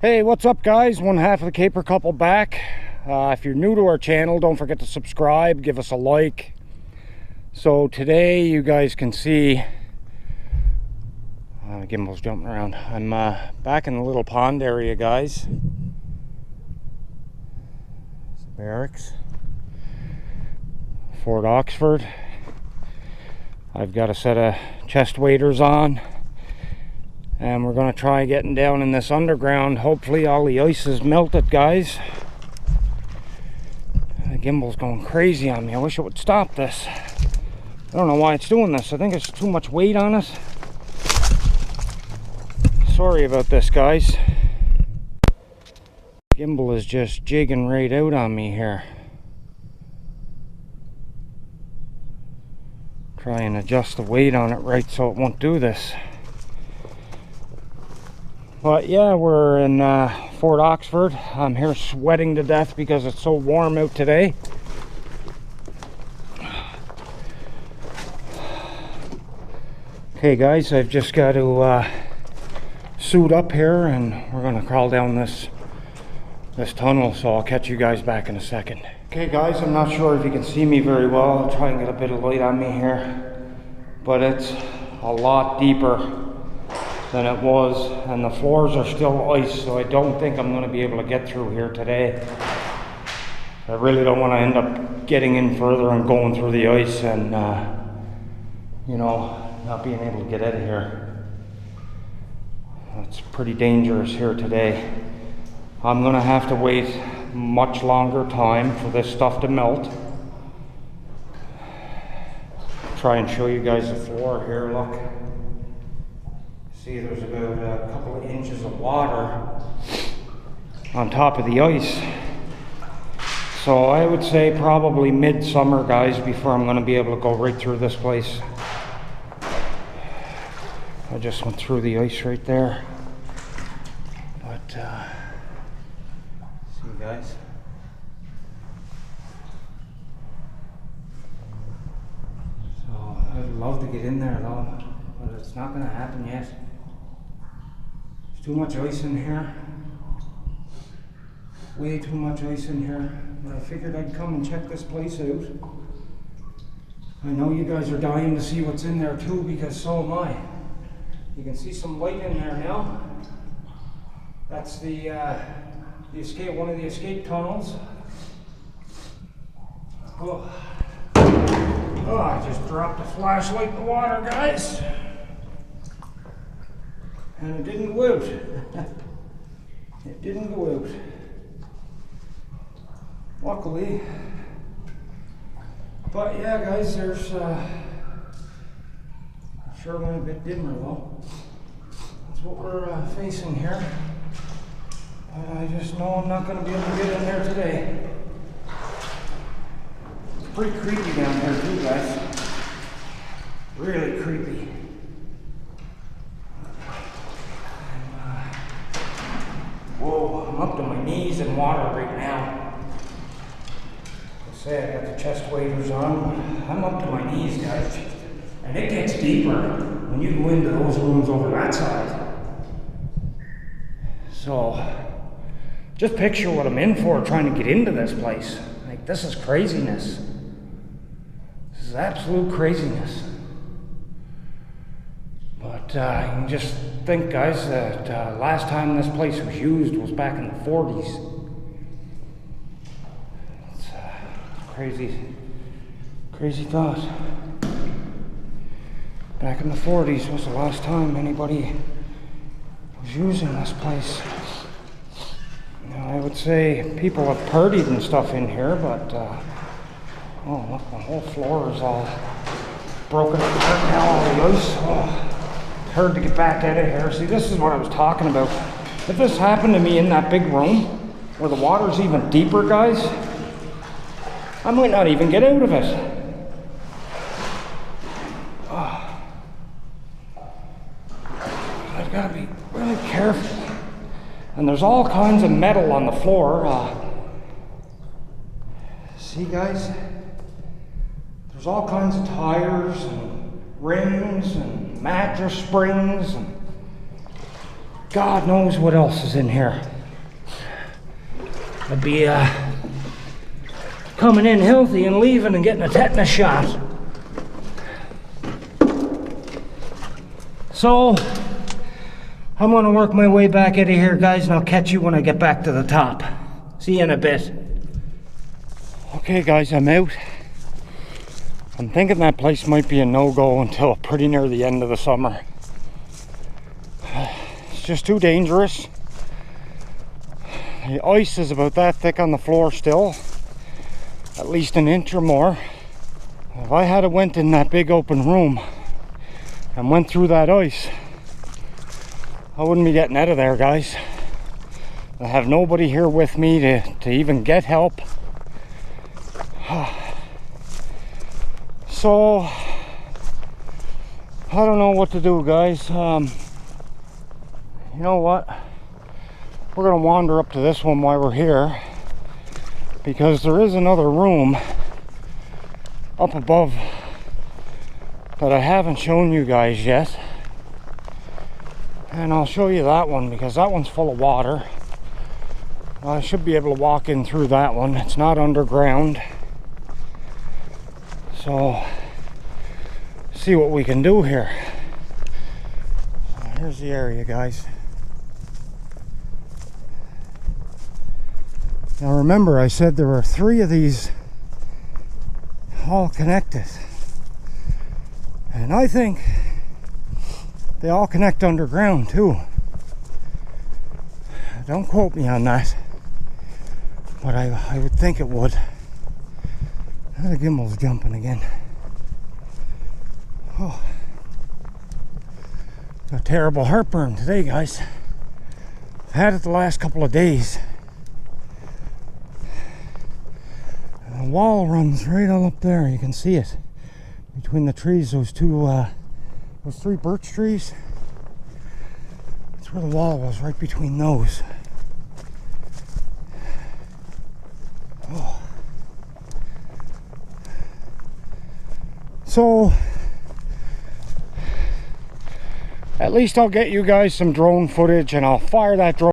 Hey, what's up guys? One half of the Caper couple back. If you're new to our channel, don't forget to subscribe, give us a like. So today you guys can see gimbal's jumping around. I'm back in the little pond area, guys. It's the barracks, Fort Oxford. I've got a set of chest waders on, and we're going to try getting down in this underground. Hopefully all the ice is melted, guys. The gimbal's going crazy on me. I wish it would stop this. I don't know why it's doing this. I think it's too much weight on it. Sorry about this, guys. Gimbal is just jigging right out on me here. Try and adjust the weight on it right so it won't do this. But yeah, we're in Fort Oxford. I'm here sweating to death because it's so warm out today. Okay guys, I've just got to suit up here and we're gonna crawl down this tunnel, so I'll catch you guys back in a second. Okay guys, I'm not sure if you can see me very well. I'll try and get a bit of light on me here, but it's a lot deeper than it was, and the floors are still ice, so I don't think I'm going to be able to get through here today. I really don't want to end up getting in further and going through the ice and you know, not being able to get out of here. It's pretty dangerous here today. I'm going to have to wait much longer time for this stuff to melt. Try and show you guys the floor here. Look, see, there's about a couple of inches of water on top of the ice. So I would say probably midsummer, guys, before I'm going to be able to go right through this place. I just went through the ice right there. But see you guys. So I'd love to get in there though, but it's not going to happen yet. There's too much ice in here. Way too much ice in here. But I figured I'd come and check this place out. I know you guys are dying to see what's in there too, because so am I. You can see some light in there now. That's the escape, one of the escape tunnels. Oh, I just dropped a flashlight in the water, guys. And it didn't go out. It didn't go out. Luckily. But yeah, guys, there's sure went a bit dimmer though. That's what we're facing here. But I just know I'm not going to be able to get in there today. It's pretty creepy down there too, guys. Really creepy. Whoa, I'm up to my knees in water right now. I say I got the chest waders on. I'm up to my knees, guys. And it gets deeper when you go into those rooms over that side. So, just picture what I'm in for trying to get into this place. Like, this is craziness. This is absolute craziness. But you can just think, guys, that last time this place was used was back in the 40s. It's crazy thought. Back in the 40s was the last time anybody was using this place. Now, I would say people have partied and stuff in here, but oh look, the whole floor is all broken apart now, all the ice. Oh, it's hard to get back out of here. See, this is what I was talking about. If this happened to me in that big room, where the water's even deeper, guys, I might not even get out of it. I've got to be really careful. And there's all kinds of metal on the floor. See, guys? There's all kinds of tires and rims and mattress springs and God knows what else is in here. I'd be coming in healthy and leaving and getting a tetanus shot. So, I'm gonna work my way back out of here, guys, and I'll catch you when I get back to the top. See you in a bit. Okay, guys, I'm out. I'm thinking that place might be a no-go until pretty near the end of the summer. It's just too dangerous. The ice is about that thick on the floor still, at least an inch or more. If I had went in that big open room and went through that ice, I wouldn't be getting out of there, guys. I have nobody here with me to even get help. So, I don't know what to do, guys. You know what? We're gonna wander up to this one while we're here, because there is another room up above that I haven't shown you guys yet. And I'll show you that one because that one's full of water. I should be able to walk in through that one. It's not underground. So, see what we can do here. So here's the area, guys. Now remember, I said there were 3 of these all connected. And I think they all connect underground too. Don't quote me on that, but I would think it would. The gimbal's jumping again. Oh, a terrible heartburn today, guys. I've had it the last couple of days. The wall runs right all up there. You can see it between the trees. Those 3 birch trees. That's where the wall was, right between those. Oh. So, at least I'll get you guys some drone footage, and I'll fire that drone.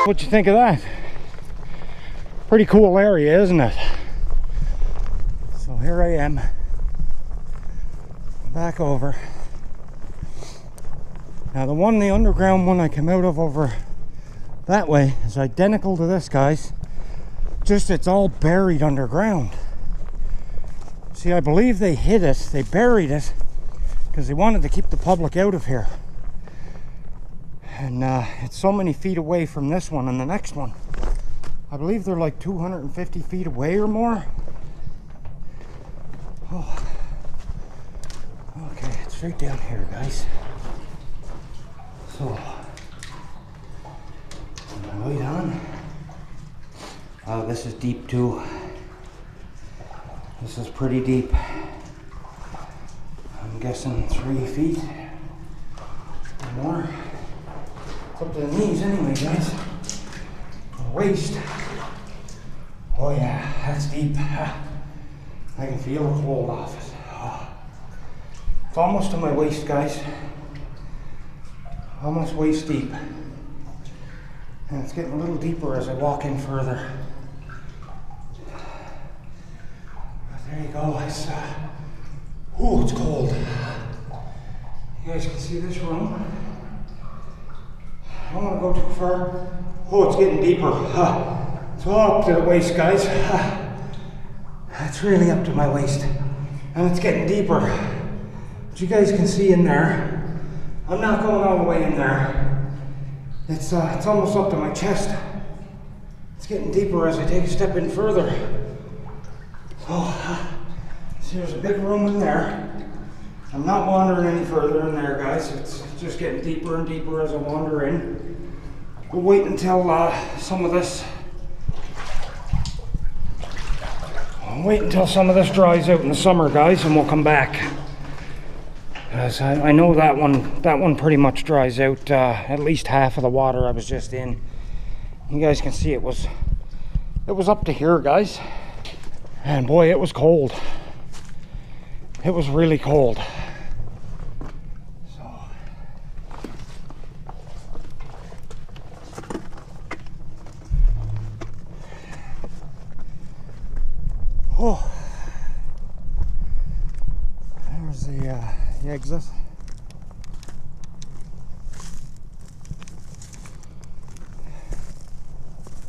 What you think of that? Pretty cool area, isn't it? So here I am, back over. Now the underground one I came out of over that way is identical to this, guys. Just it's all buried underground. See, I believe they hid it, they buried it, because they wanted to keep the public out of here. And it's so many feet away from this one and the next one. I believe they're like 250 feet away or more. Oh. Okay, it's right down here, guys. So, my light on. Oh, this is deep too. This is pretty deep. I'm guessing 3 feet or more. It's up to the knees anyway, guys. Waist. Oh yeah, that's deep. I can feel the cold off it. Oh. It's almost to my waist, guys. Almost waist deep. And it's getting a little deeper as I walk in further. But there you go. It's it's cold. You guys can see this room. I don't want to go too far. Oh, it's getting deeper. It's all up to the waist, guys. It's really up to my waist. And it's getting deeper. But you guys can see in there. I'm not going all the way in there. It's almost up to my chest. It's getting deeper as I take a step in further. Oh, so there's a big room in there. I'm not wandering any further in there, guys. It's just getting deeper and deeper as I wander in. We'll wait until some of this dries out in the summer, guys, and we'll come back. As I know that one pretty much dries out at least half of the water I was just in. You guys can see it was up to here, guys, and boy, it was cold. It was really cold. Oh, there's the exit.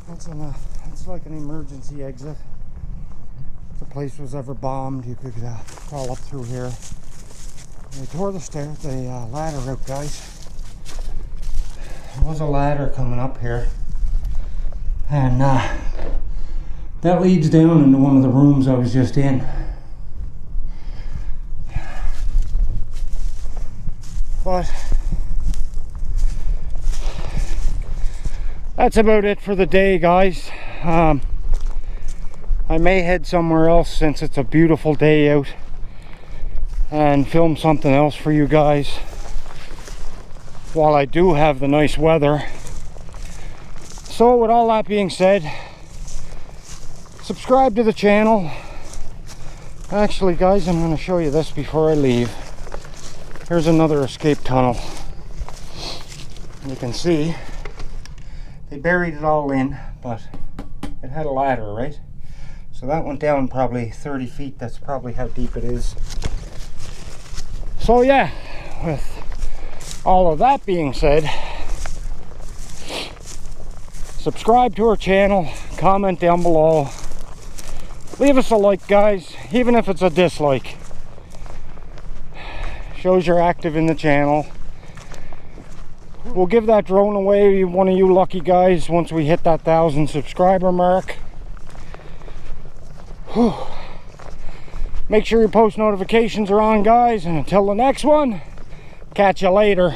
That's like an emergency exit. If the place was ever bombed, you could crawl up through here. They tore the ladder out, guys. There was a ladder coming up here, and that leads down into one of the rooms I was just in. But that's about it for the day, guys. I may head somewhere else since it's a beautiful day out and film something else for you guys while I do have the nice weather. So with all that being said, subscribe to the channel. Actually, guys, I'm going to show you this before I leave. Here's another escape tunnel. You can see they buried it all in, but it had a ladder, right? So that went down probably 30 feet. That's probably how deep it is. So yeah, with all of that being said, subscribe to our channel, comment down below. Leave us a like, guys, even if it's a dislike. Shows you're active in the channel. We'll give that drone away, one of you lucky guys, once we hit that 1,000 subscriber mark. Whew. Make sure your post notifications are on, guys, and until the next one, catch you later.